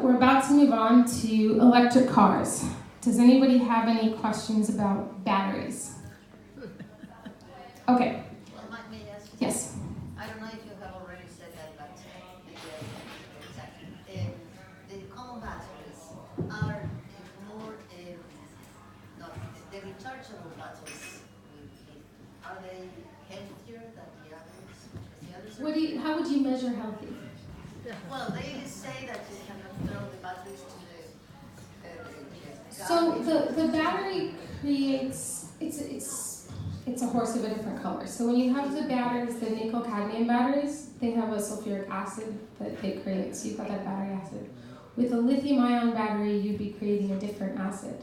we're about to move on to electric cars. Does anybody have any questions about batteries? Okay. Well, may I ask you? Yes. I don't know if you have already said that, but the common batteries are more, not the rechargeable batteries. Are they healthier than the others? How would you measure healthy? Well, they say that you cannot throw the batteries to the So the battery creates, it's a horse of a different color. So when you have the batteries, the nickel cadmium batteries, they have a sulfuric acid that they create, so you've got that battery acid. With a lithium ion battery, you'd be creating a different acid.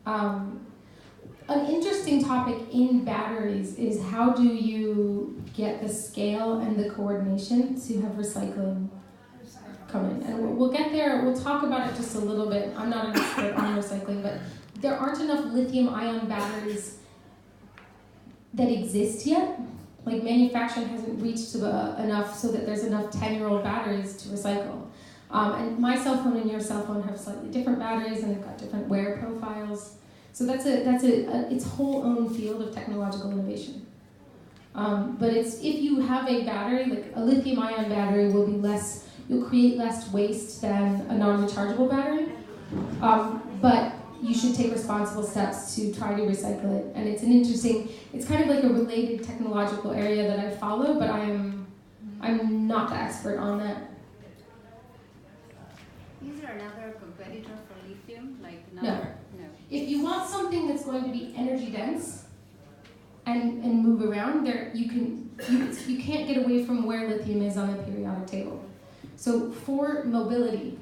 An interesting topic in batteries is how do you get the scale and the coordination to have recycling come in. And we'll get there, we'll talk about it just a little bit. I'm not an expert on recycling, but there aren't enough lithium ion batteries that exist yet. Like manufacturing hasn't reached enough so that there's enough 10-year-old batteries to recycle. And my cell phone and your cell phone have slightly different batteries and they've got different wear profiles. So that's its whole own field of technological innovation. But if you have a battery, like a lithium ion battery will be you'll create less waste than a non-rechargeable battery. But you should take responsible steps to try to recycle it. And it's kind of like a related technological area that I follow, but I'm not the expert on that. Is there another competitor for lithium? No. If you want something that's going to be energy dense and move around, you can't get away from where lithium is on the periodic table. So for mobility,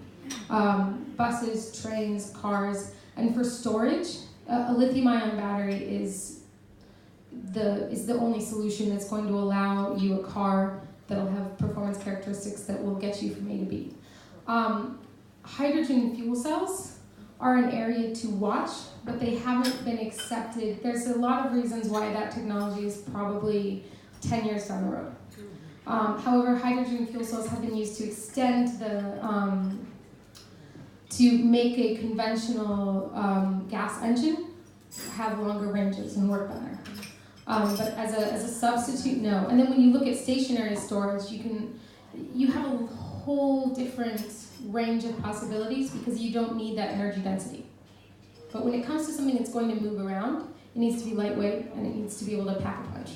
buses, trains, cars, and for storage, a lithium-ion battery is the only solution that's going to allow you a car that'll have performance characteristics that will get you from A to B. Hydrogen fuel cells are an area to watch, but they haven't been accepted. There's a lot of reasons why that technology is probably 10 years down the road. However, hydrogen fuel cells have been used to extend to make a conventional gas engine have longer ranges and work better. But as a substitute, no. And then when you look at stationary storage, you have a whole different range of possibilities because you don't need that energy density. But when it comes to something that's going to move around, it needs to be lightweight and it needs to be able to pack a punch.